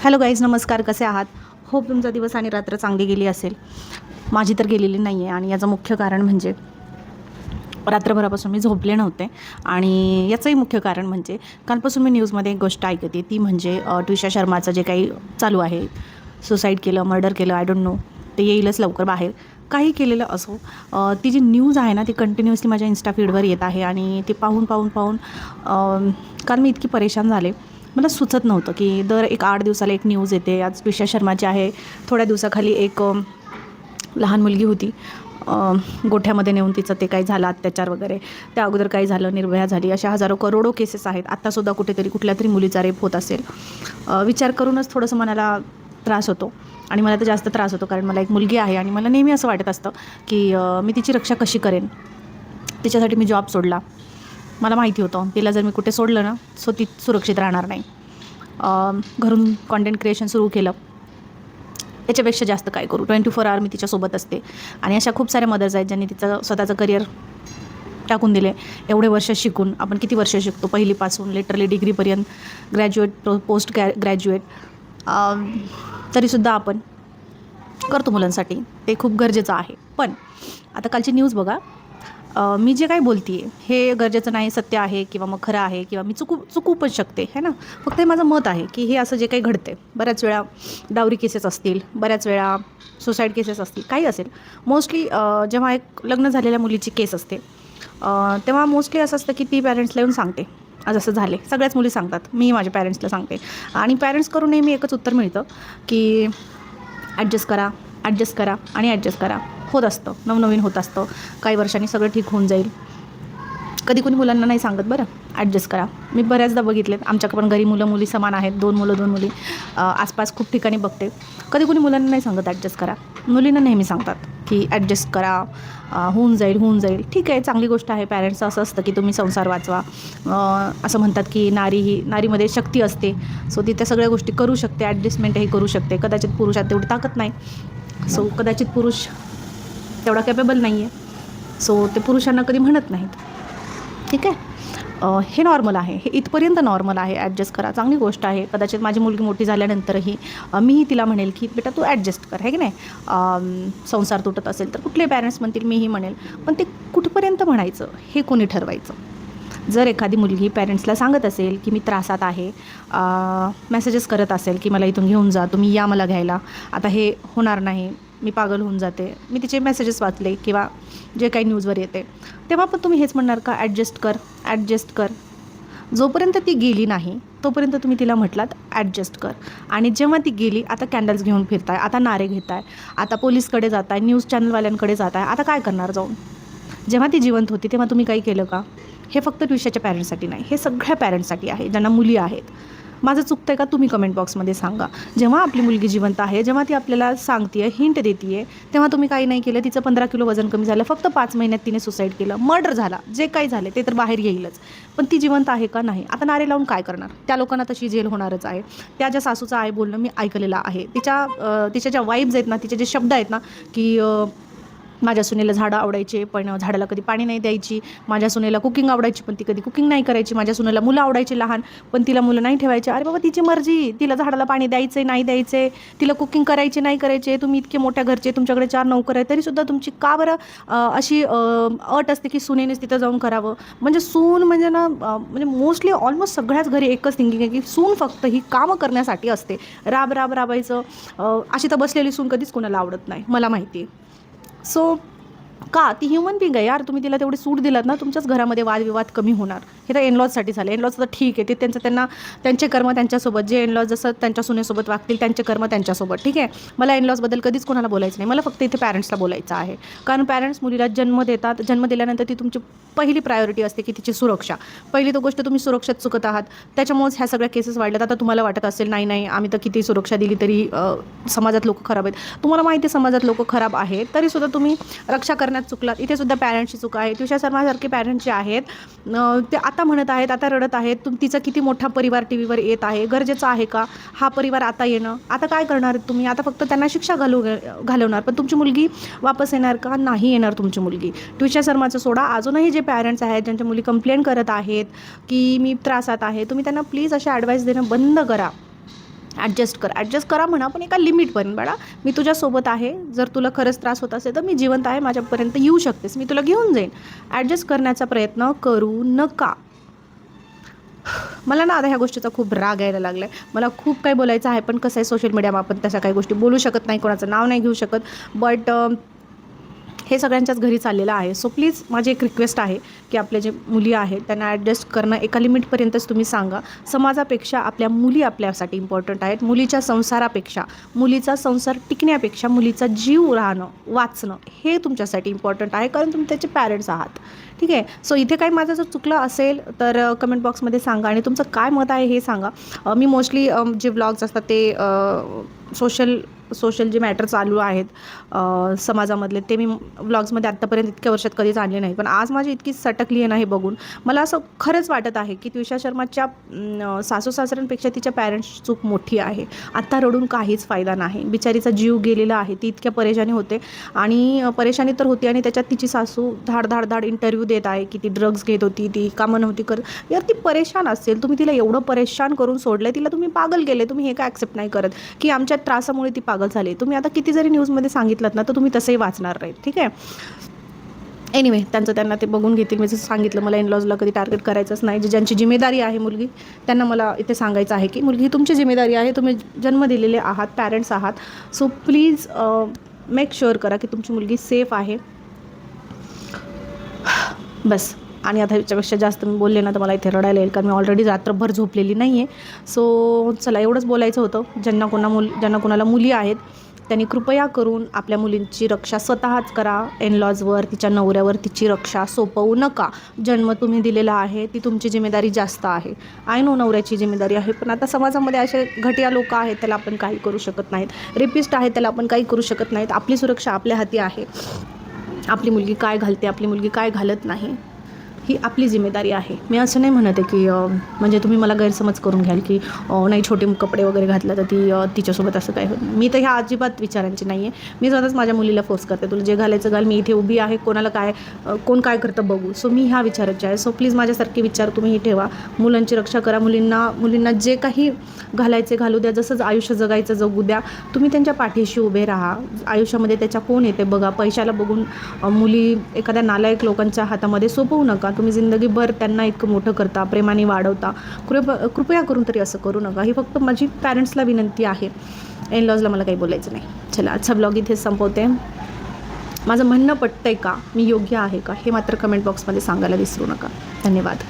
Hello guys, नमस्कार. कसे आहात? होप तुमचा दिवस आणि रात्र चांगली गेली असेल. माझी तर गेलेली नाही आहे आणि याचं मुख्य कारण म्हणजे रात्रभरापासून मी झोपले नव्हते. आणि याचंही मुख्य कारण म्हणजे कालपासून मी न्यूजमध्ये एक गोष्ट ऐकते, ती म्हणजे ट्विशा शर्माचं जे काही चालू आहे, सुसाईड केलं, मर्डर केलं, आय डोंट नो, ते येईलच लवकर बाहेर. काही केलेलं असो, ती जी न्यूज आहे ना, ती कंटिन्युअसली माझ्या इन्स्टा फीडवर येत आहे आणि ते पाहून काल मी इतकी परेशान झाले. मला सुचत नव्हतं की दर 8 दिवसाला एक न्यूज येते. आज ट्विशा शर्माची आहे. थोड्या दिवसाखाली एक लहान मुलगी होती, गोठ्यामध्ये नेऊन तिचं ते काही झालं अत्याचार वगैरे. त्या अगोदर काही झालं, निर्भया झाली. अशा हजारो करोडो केसेस आहेत. आत्तासुद्धा कुठेतरी कुठल्यातरी मुलीचा रेप होत असेल. विचार करूनच थोडंसं मनाला त्रास होतो. आणि मला तर जास्त त्रास होतो, कारण मला एक मुलगी आहे आणि मला नेहमी असं वाटत असतं की मी तिची रक्षा कशी करेन. तिच्यासाठी मी जॉब सोडला. मला माहिती होतं तिला जर मी कुठे सोडलं ना, सो ती सुरक्षित राहणार नाही. घरून कॉन्टेंट क्रिएशन सुरू केलं. याच्यापेक्षा जास्त काय करू. 24 आवर मी तिच्यासोबत असते. आणि अशा खूप साऱ्या मदर्स आहेत ज्यांनी तिचं स्वतःचं करिअर टाकून दिले. एवढे वर्ष शिकून, आपण किती वर्ष शिकतो, पहिलीपासून लिटरली डिग्रीपर्यंत, ग्रॅज्युएट, पोस्ट ग्रॅज्युएट, तरीसुद्धा आपण करतो मुलांसाठी. ते खूप गरजेचं आहे. पण आता कालची न्यूज बघा. मी जे काही बोलते आहे हे गरजेचं नाही, सत्य आहे किंवा मग खरं आहे, किंवा मी चुकू पण शकते, है ना. फक्त हे माझं मत आहे की हे असं जे काही घडते, बऱ्याच वेळा डावरी केसेस असतील, बऱ्याच वेळा सुसाईड केसेस असतील, काही असेल. मोस्टली जेव्हा एक लग्न झालेल्या मुलीची केस असते, तेव्हा मोस्टली असं असतं की ती पॅरेंट्सला येऊन सांगते, आज असं झाले. सगळ्याच मुली सांगतात, मी माझ्या पॅरेंट्सला सांगते. आणि पॅरेंट्स करून नेहमी एकच उत्तर मिळतं की ॲडजस्ट करा, ॲडजस्ट करा आणि ॲडजस्ट करा. होत असतं, नवनवीन होत असतं. काही वर्षांनी सगळं ठीक होऊन जाईल. कधी कोणी मुलांना नाही सांगत बरं, ॲडजस्ट करा. मी बऱ्याचदा बघितलेत. आमच्याकडे पण घरी मुलं मुली समान आहेत, 2 मुलं 2 मुली. आसपास खूप ठिकाणी बघते. कधी कोणी मुलांना नाही सांगत ॲडजस्ट करा. मुलींना नेहमी सांगतात की ॲडजस्ट करा, होऊन जाईल. ठीक आहे, चांगली गोष्ट आहे. पॅरेंट्सचं असं असतं की तुम्ही संसार वाचवा. असं म्हणतात की नारीमध्ये शक्ती असते. सो ती त्या सगळ्या गोष्टी करू शकते, ॲडजस्टमेंटही करू शकते. कदाचित पुरुषात तेवढी ताकद नाही. सो कदाचित पुरुष तेवढा कॅपेबल नाही आहे. सो ते पुरुषांना कधी म्हणत नाहीत. ठीक आहे, हे नॉर्मल आहे. हे इथपर्यंत नॉर्मल आहे. ॲडजस्ट करा, चांगली गोष्ट आहे. कदाचित माझी मुलगी मोठी झाल्यानंतरही मीही तिला म्हणेल की बेटा तू ॲडजस्ट कर, आहे की नाही. संसार तुटत असेल तर कुठले पॅरेंट्स म्हणतील, मीही म्हणेल. पण ते कुठपर्यंत म्हणायचं हे कोणी ठरवायचं. जर एखादी मुलगी पॅरेंट्सला सांगत असेल की मी त्रासात आहे, मेसेजेस करत असेल की मला इथून घेऊन जा, तुम्ही या मला घ्यायला, आता हे होणार नाही, मी पागल होऊन जाते, मी तिचे मेसेजेस वाचले किंवा जे काही न्यूजवर येते, तेव्हा पण तुम्ही हेच म्हणणार का ॲडजस्ट कर, ॲडजस्ट कर. जोपर्यंत ती गेली नाही तोपर्यंत तुम्ही तिला म्हटलात ॲडजस्ट कर. आणि जेव्हा ती गेली, आता कॅन्डल्स घेऊन फिरताय, आता नारे घेताय, आता पोलीसकडे जाताय, न्यूज चॅनलवाल्यांकडे जाताय, आता काय करणार जाऊन. जेव्हा ती जिवंत होती तेव्हा तुम्ही काही केलं का. हे फक्त ट्विशाच्या पॅरेंट्ससाठी नाही, हे सगळ्या पॅरेंट्ससाठी आहे ज्यांना मुली आहेत. माझं चुकतं आहे का तुम्ही कमेंट बॉक्समध्ये सांगा. जेव्हा आपली मुलगी जिवंत आहे, जेव्हा ती आपल्याला सांगते आहे, हिंट देते आहे, तेव्हा तुम्ही काही नाही केलं. तिचं 15 किलो वजन कमी झालं, फक्त 5 महिन्यात तिने सुसाईड केलं, मर्डर झाला, जे काही झाले ते तर बाहेर येईलच. पण ती जिवंत आहे का नाही. आता नारे लावून काय करणार. त्या लोकांना तशी जेल होणारच आहे. त्या ज्या सासूचं आहे बोलणं मी ऐकलेलं आहे. तिच्या ज्या वाईब्स आहेत ना, तिचे जे शब्द आहेत ना की माझ्या सुनेला झाडं आवडायचे पण झाडाला कधी पाणी नाही द्यायची, माझ्या सुनेला कुकिंग आवडायची पण ती कधी कुकिंग नाही करायची, माझ्या सुनेला मुलं आवडायची लहान पण तिला मुलं नाही ठेवायचे. अरे बाबा, तिची मर्जी, तिला झाडाला पाणी द्यायचं नाही द्यायचे, तिला कुकिंग करायचे नाही करायचे. तुम्ही इतके मोठ्या घरचे, तुमच्याकडे 4 नोकर आहे, तरीसुद्धा तुमची का बरं अशी अट असते की सुनेनेच तिथं जाऊन करावं. म्हणजे सून म्हणजे ना, म्हणजे मोस्टली ऑलमोस्ट सगळ्याच घरी एकच थिंकिंग आहे की सून फक्त ही कामं करण्यासाठी असते. राबायचं. अशी तर बसलेली सून कधीच कोणाला आवडत नाही, मला माहिती आहे. सो का ती ह्युमन बिंग आहे यार. तुम्ही तिला तेवढी सूट दिलात ना, तुमच्याच घरामध्ये वादविवाद कमी होणार. हे तर एनलॉजसाठी झालं. एनलॉज तर ठीक आहे, ते त्यांचे कर्म त्यांच्यासोबत, जे एनलॉज जसं त्यांच्या सुनेसोबत वागतील त्यांचे कर्म त्यांच्यासोबत, ठीक आहे. मला एनलॉजबद्दल कधीच कोणाला बोलायचं नाही. मला फक्त इथे पॅरेंट्सला बोलायचं आहे. कारण पॅरेंट्स मुलीला जन्म देतात. जन्म दिल्यानंतर ती तुमची पहिली प्रायोरिटी असते की तिची सुरक्षा. पहिली तो गोष्ट तुम्ही सुरक्षेत चुकत आहात. त्याच्यामुळेच ह्या सगळ्या केसेस वाढल्यात. आता तुम्हाला वाटत असेल नाही आम्ही तर किती सुरक्षा दिली तरी समाजात लोक खराब आहेत. तुम्हाला माहिती आहे समाजात लोक खराब आहेत, तरीसुद्धा तुम्ही रक्षा करण्यात चुकलात. इथे सुद्धा पॅरेंट्सची चूक आहे. ट्विशा शर्मासारखे पॅरेंट्स जे आहेत ते आता म्हणत आहेत, आता रडत आहेत. तिचा किती मोठा परिवार टी व्हीवर येत आहे. गरजेचं आहे का हा परिवार आता येणं. आता काय करणार आहेत तुम्ही. आता फक्त त्यांना शिक्षा घालवणार, पण तुमची मुलगी वापस येणार का. नाही येणार तुमची मुलगी. ट्विशा शर्माचं सोडा, अजूनही जे पॅरेंट्स आहेत ज्यांच्या मुली कंप्लेंट करत आहेत की मी त्रासात आहे, तुम्ही त्यांना प्लीज अशा ॲडवाईस देणं बंद करा. ॲडजस्ट करा म्हणा, पण एका लिमिटपर्यंत. बाळा मी तुझ्यासोबत आहे, जर तुला खरंच त्रास होत असेल तर मी जिवंत आहे, माझ्यापर्यंत येऊ शकतेस, मी तुला घेऊन जाईन. ॲडजस्ट करण्याचा प्रयत्न करू नका. मला ना आता ह्या गोष्टीचा खूप राग यायला लागला आहे. मला खूप काही बोलायचं आहे, पण कसं आहे सोशल मीडियावर आपण तशा काही गोष्टी बोलू शकत नाही, कोणाचं नाव नाही घेऊ शकत. बट हे सगळ्यांच्याच घरी चाललेलं आहे. सो प्लीज माझी एक रिक्वेस्ट आहे की आपल्या जे मुली आहेत त्यांना ॲडजस्ट करणं एका लिमिटपर्यंतच तुम्ही सांगा. समाजापेक्षा आपल्या मुली आपल्यासाठी इम्पॉर्टंट आहेत. मुलीच्या संसारापेक्षा, मुलीचा संसार टिकण्यापेक्षा मुलीचा जीव राहणं, वाचणं हे तुमच्यासाठी इम्पॉर्टंट आहे, कारण तुम्ही त्याचे पॅरेंट्स आहात. ठीक आहे. सो इथे काही माझं जर चुकलं असेल तर कमेंट बॉक्समध्ये सांगा आणि तुमचं काय मत आहे हे सांगा. मी मोस्टली जे व्लॉग्स असतात ते सोशल जे मॅटर चालू आहेत समाजामधले ते मी व्लॉग्समध्ये आत्तापर्यंत इतक्या वर्षात कधीच आणले नाही. पण आज माझी इतकी सटकली आहे ना हे बघून, मला असं खरंच वाटत आहे की त्विषा शर्माच्या सासू सासऱ्यांपेक्षा तिच्या पॅरेंट्सची चूक मोठी आहे. आत्ता रडून काहीच फायदा नाही. बिचारीचा जीव गेलेला आहे. ती इतक्या परेशानी होते आणि परेशानी तर होती आणि त्याच्यात तिची सासू धाड इंटरव्ह्यू देत आहे की ती ड्रग्ज घेत होती, ती कामं नव्हती करत. यार ती परेशान असेल, तुम्ही तिला एवढं परेशान करून सोडलं, तिला तुम्ही पागल केले. तुम्ही हे काय ॲक्सेप्ट नाही करत की आमच्या त्रासामुळे ती पागल झाली. तुम्ही आता किती जरी न्यूजमध्ये सांगितलं ना तर तुम्ही तसंही वाचणार नाही. ठीक आहे. एनिवे त्यांना ते बघून घेतील. मी जसं सांगितलं, मला इनलॉजला कधी टार्गेट करायचंच नाही. ज्यांची जिम्मेदारी आहे मुलगी त्यांना मला इथे सांगायचं आहे की मुलगी ही तुमची जिम्मेदारी आहे. तुम्ही जन्म दिलेले आहात, पॅरेंट्स आहात. सो प्लीज मेक शुअर करा की तुमची मुलगी सेफ आहे. बस. आणि आता ह्याच्यापेक्षा जास्त मी बोलले ना तर मला इथे रडायला येईल, कारण मी ऑलरेडी रात्रभर झोपलेली नाही आहे. सो चला, एवढंच बोलायचं होतं. ज्यांना कोणाला मुली आहेत त्यांनी कृपया करून आपल्या मुलींची रक्षा स्वतःच करा. इनलॉजवर, तिच्या नवऱ्यावर तिची रक्षा सोपवू नका. जन्म तुम्ही दिलेला आहे, ती तुमची जिम्मेदारी जास्त आहे. आय नो नवऱ्याची जिम्मेदारी आहे, पण आता समाजामध्ये असे घटिया लोक आहेत, त्याला आपण काही करू शकत नाहीत. रेपिस्ट आहेत, त्याला आपण काही करू शकत नाहीत. आपली सुरक्षा आपल्या हाती आहे. आपली मुलगी काय घालते, आपली मुलगी काय घालत नाही, ही आपली जिम्मेदारी आहे. मी असं नाही म्हणत आहे की म्हणजे तुम्ही मला गैरसमज करून घ्याल की नाही छोटे कपडे वगैरे घातलं तर तिच्यासोबत असं काय होतं. मी तर ह्या अजिबात विचारांची नाही आहे. मी स्वतःच माझ्या मुलीला फोर्स करते, तुला जे घालायचं घाल, मी इथे उभी आहे, कोणाला कोण काय करतं बघू. सो मी ह्या विचारांची आहे. सो प्लीज माझ्यासारखे विचार तुम्हीही ठेवा. मुलांची रक्षा करा. मुलींना जे काही घालायचे घालू द्या, जसं आयुष्य जगायचं जगू द्या. तुम्ही त्यांच्या पाठीशी उभे राहा. आयुष्यामध्ये त्याच्या कोण येते बघा. पैशाला बघून मुली एखाद्या नालायक लोकांच्या हातामध्ये सोपवू नका. तुम्ही जिंदगीभर त्यांना इतकं मोठं करता, प्रेमाने वाढवता. कृपया करून तरी असं करू नका. ही फक्त माझी पॅरेंट्सला विनंती आहे. इनलॉजला मला काही बोलायचं नाही. चला, आजचा ब्लॉग इथेच संपवते. माझं म्हणणं पटतंय का, मी योग्य आहे का, हे मात्र कमेंट बॉक्समध्ये सांगायला विसरू नका. धन्यवाद.